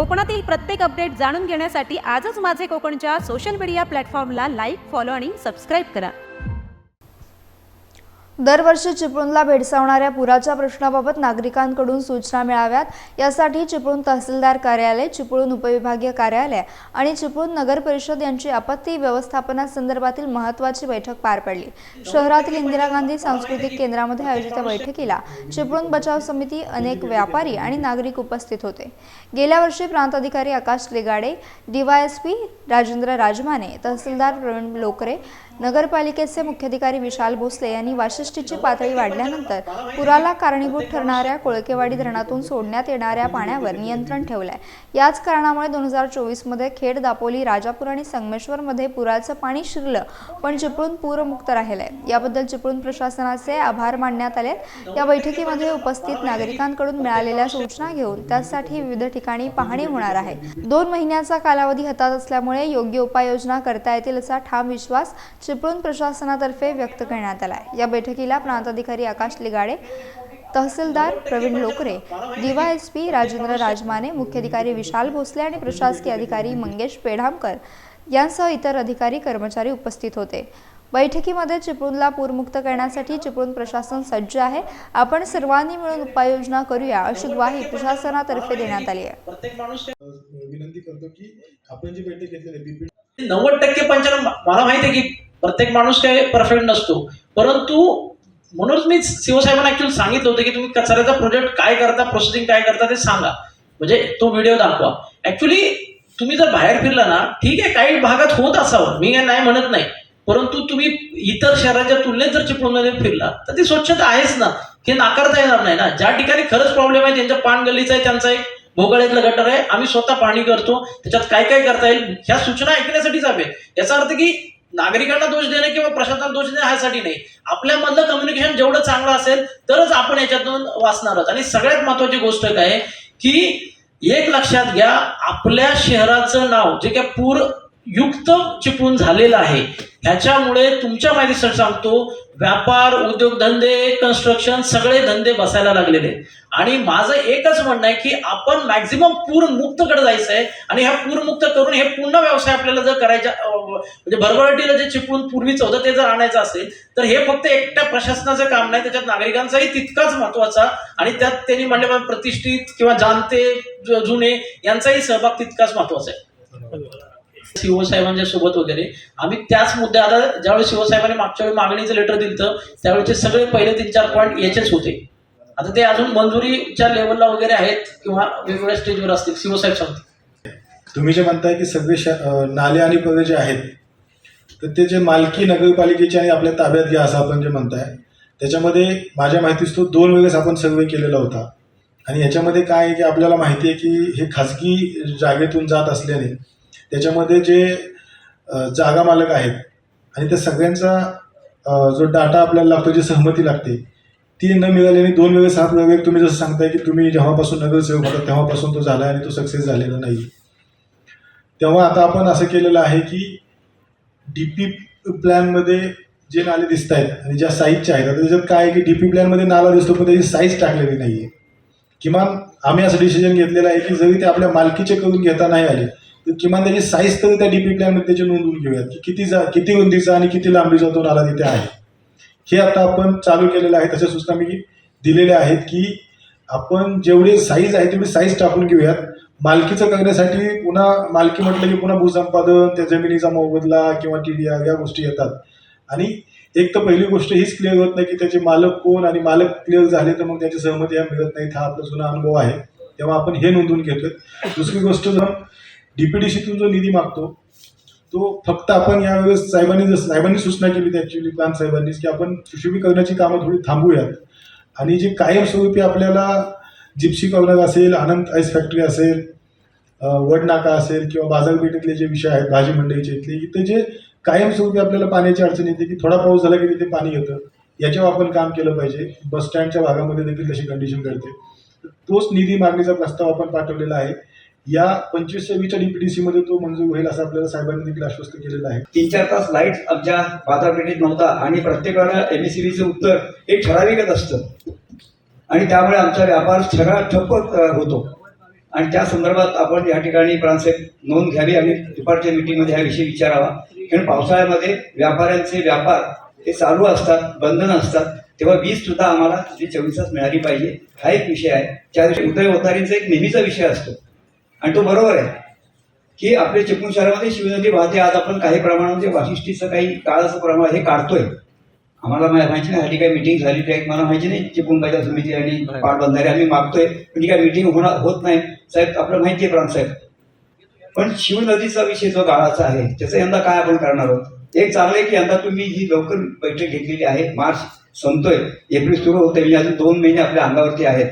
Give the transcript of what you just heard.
कोकणातील प्रत्येक अपडेट जाणून घेण्यासाठी आजच माझे कोकणच्या सोशल मीडिया प्लॅटफॉर्मला लाईक, फॉलो आणि सबस्क्राईब करा। दरवर्षी चिपळूणला भेडसावणाऱ्या पुराच्या प्रश्नाबाबत नागरिकांकडून सूचना मिळाव्यात यासाठी चिपळूण तहसीलदार कार्यालय, चिपळूण उपविभागीय कार्यालय आणि चिपळूण नगर परिषद यांची आपत्ती व्यवस्थापनासंदर्भातील महत्त्वाची बैठक पार पडली। शहरातील इंदिरा गांधी सांस्कृतिक केंद्रामध्ये आयोजित बैठकीला चिपळूण बचाव समिती, अनेक व्यापारी आणि नागरिक उपस्थित होते। गेल्या वर्षी प्रांत अधिकारी आकाश लिगाडे, DYSP राजेंद्र राजमाने, तहसीलदार प्रवीण लोकरे, नगरपालिकेचे मुख्याधिकारी विशाल भोसले यांनी वाशिष्ठीची पातळी वाढल्यानंतर पुराला कारणीभूत ठरणाऱ्या कोळकेवाडी धरणातून सोडण्यात येणाऱ्या पाण्यावर नियंत्रण ठेवले आहे। याच कारणामुळे 2024 मध्ये खेड, दापोली, राजापूर आणि संगमेश्वर मध्ये पुराचं पाणी शिरलं, पण चिपळूण पूरमुक्त राहिले। याबद्दल चिपळूण प्रशासनाचे आभार मानण्यात आले। या बैठकीमध्ये उपस्थित नागरिकांकडून मिळालेल्या सूचना घेऊन त्यासाठी विविध ठिकाणी पाहणी होणार आहे। 2 महिन्याचा कालावधी हातात असल्यामुळे योग्य उपाययोजना करता येतील असा ठाम विश्वास चिपळूण प्रशासनातर्फे व्यक्त करण्यात आला आहे। या बैठकीला प्रांत अधिकारी आकाश लिगाडे, तहसीलदार प्रवीण लोकरे, DYSP राजेंद्र राजमाने, मुख्याधिकारी विशाल भोसले आणि प्रशासकीय अधिकारी मंगेश पेढामकर यांसह इतर अधिकारी कर्मचारी उपस्थित होते। बैठकीमध्ये चिपळूणला पूरमुक्त करण्यासाठी चिपळूण प्रशासन सज्ज आहे। आपण सर्वांनी मिळून उपाययोजना करूया अशी ग्वाही प्रशासनातर्फे देण्यात आली आहे। प्रत्येक माणूस विनंती करतो की आपण जी बैठक घेतलेली 90% पंचनामा, मला माहिती आहे की प्रत्येक माणूस काही परफेक्ट नसतो, परंतु म्हणूनच मी शिवसाहेबांना ऍक्च्युअली सांगितलं होतं की तुम्ही कचऱ्याचा प्रोजेक्ट काय करता, प्रोसेसिंग काय करता ते सांगा, म्हणजे तो व्हिडिओ दाखवा। ऍक्च्युअली तुम्ही जर बाहेर फिरला ना, ठीक आहे काही भागात होत असावं, मी नाही म्हणत नाही, परंतु तुम्ही इतर शहराच्या तुलनेत जर चिपळूणमध्ये फिरला तर ती स्वच्छता आहेच ना, हे नाकारता येणार नाही ना। ज्या ठिकाणी खरंच प्रॉब्लेम आहे, त्यांच्या पान गल्लीचा आहे, त्यांचा एक भोगाळ्यातलं गटर आहे, आम्ही स्वतः पाहणी करतो, त्याच्यात काय काय करता येईल ह्या सूचना ऐकण्यासाठीच हवे। याचा अर्थ की नागरिकांना दोष देणे किंवा प्रशासनाला दोष देणे ह्यासाठी नाही, आपल्यामधलं कम्युनिकेशन जेवढं चांगलं असेल तरच आपण याच्यातून वाचणार आहोत। आणि सगळ्यात महत्वाची गोष्ट काय आहे की एक लक्षात घ्या, आपल्या शहराचं नाव जे काय पूर युक्त चिपळूण झालेलं आहे, ह्याच्यामुळे तुमच्या माहितीसाठी सांगतो, व्यापार, उद्योगधंदे, कन्स्ट्रक्शन सगळे धंदे बसायला लागलेले। आणि माझं एकच म्हणणं आहे की आपण मॅक्झिमम पूर मुक्तकडे जायचं आहे आणि ह्या पूरमुक्त करून हे पुन्हा व्यवसाय आपल्याला जर करायचा, म्हणजे भरभराटीला जे चिपळूण पूर्वीचं होतं ते जर आणायचं असेल तर हे फक्त एकट्या प्रशासनाचं काम नाही, त्याच्यात नागरिकांचाही तितकाच महत्वाचा आणि त्यात त्यांनी म्हणल्याप्रमाणे प्रतिष्ठित किंवा जाणते जुने यांचाही सहभाग तितकाच महत्वाचा आहे। शिवसाहेबांच्या सोबत वगैरे आम्ही त्याच मुद्दे, आता ज्यावेळी शिवसाहेबांनी मागच्या वेळी मागणीचं लेटर दिलं त्यावेळेचे सगळे पहिले 3-4 पॉईंट याचेच होते। आता ते अजून मंजुरीच्या लेवलला वगैरे आहेत किंवा वेगवेगळ्या स्टेजवर असतील, शिवसाहेब सांगतील। तुम्ही जे म्हणताय की सगळे नाले आणि पवे जे आहेत तर ते जे मालकी नगरपालिकेचे आणि आपल्या ताब्यात घ्या असं आपण जे म्हणताय, त्याच्यामध्ये माझ्या माहितीस तो 2 वेळेस आपण सर्वे केलेला होता। आणि याच्यामध्ये काय आहे की आपल्याला माहिती आहे की हे खाजगी जागेतून जात असल्याने त्याच्यामध्ये जे जागा मालक आहेत आणि त्या सगळ्यांचा जो डाटा आपल्याला लागतो, जी सहमती लागते ती न मिळाल्याने 2 वेळेस हा प्रयोग तुम्ही जसं सांगताय की तुम्ही जेव्हापासून नगरसेवक होता तेव्हापासून तो झाला आणि तो सक्सेस झालेला नाही। तेव्हा आता आपण असं केलेलं आहे की DP प्लॅनमध्ये जे नाले दिसत आहेत आणि ज्या साईजचे आहेत, आता त्याच्यात काय आहे की DP प्लॅनमध्ये नाला दिसतो पण त्याची साईज टाकलेली नाही आहे। किमान आम्ही असं डिसिजन घेतलेलं आहे की जरी ते आपल्या मालकीचे करून घेता नाही आले तर किमान त्याची साईज तरी त्या DP प्लॅनमध्ये त्याची नोंदवून घेऊयात की किती रुंदीचा आणि किती लांबीचा तो नाला तिथे आहे। हे आता आपण चालू केलेलं आहे। तशा सूचना मी दिलेल्या आहेत की आपण जेवढी साईज आहे तेवढी साईज टाकून घेऊयात। मालकीचं करण्यासाठी पुन्हा मालकी म्हटलं की पुन्हा भूसंपादन, त्या जमिनीचा मोबदला किंवा TDR या गोष्टी येतात। आणि एक तर पहिली गोष्ट हीच क्लिअर होत नाही की त्याचे मालक कोण, आणि मालक क्लिअर झाले तर मग त्याची सहमती मिळत नाही। हा आपला जुना अनुभव आहे, तेव्हा आपण हे नोंदवून घेतोय। दुसरी गोष्ट, जर DPDCतून जो निधी मागतो तो फक्त आपण यावेळेस साहेबांनी सूचना केली ॲक्च्युली प्रांत साहेबांनीच की आपण सुशोभीकरणाची कामं थोडी थांबूयात आणि जे कायमस्वरूपी आपल्याला जिप्सी कॉर्नर असेल, आनंद आईस फॅक्टरी असेल, वडनाका असेल किंवा बाजारपेठेतले जे विषय आहेत भाजी मंडईचे इथले, इथे जे कायमस्वरूपी आपल्याला पाण्याची अडचण येते की थोडा पाऊस झाला की तिथे पाणी येतं, याच्यावर आपण काम केलं पाहिजे। बस स्टँडच्या भागामध्ये देखील तशी कंडिशन घडते, तोच निधी मागणीचा प्रस्ताव आपण पाठवलेला आहे। या 25-26च्या DPDC मध्ये तो मंजूर होईल असं आपल्याला साहेबांनी देखील आश्वस्त केलेलं आहे। 3-4 तास लाईट आमच्या बाजारपेठेत नव्हता आणि प्रत्येक वेळेला MSCBचं उत्तर हे ठराविकच असतं आणि त्यामुळे आमचा व्यापार सगळा ठप्प होतो। आणि त्या संदर्भात आपण या ठिकाणी प्रांसाहेब नोंद घ्यावी आणि दुपारच्या मीटिंगमध्ये हा विषय विचारावा. कारण पावसाळ्यामध्ये व्यापाऱ्यांचे व्यापार हे चालू असतात, बंधन असतात, तेव्हा वीज सुद्धा आम्हाला तिथे 24 तास मिळाली पाहिजे. हा एक विषय आहे. त्या दिवशी उदयवतारींचा एक नेहमीचा विषय असतो आणि तो बरोबर आहे की आपल्या चिपळूण शहरामध्ये शिवनदी वाहते. आज आपण काही प्रमाणामध्ये वाशिष्ठीचं काही काळाचं प्रमाण हे काढतोय. आम्हाला माहिती नाही ह्याची काही मिटिंग झाली काही मला माहिती नाही. चिपळूण बाजार समिती आणि पाटबंधारे आम्ही मागतोय पण ती काही मिटिंग होत नाही. साहेब आपल्याला माहिती आहे प्रांतसाहेब, पण शिवनदीचा विषय जो गाळाचा आहे त्याचं यंदा काय आपण करणार आहोत. एक चांगलं आहे की यंदा तुम्ही ही लवकर बैठक घेतलेली आहे. मार्च संपतोय, एप्रिल सुरू होतोय, म्हणजे अजून 2 महिने आपल्या अंगावरती आहेत.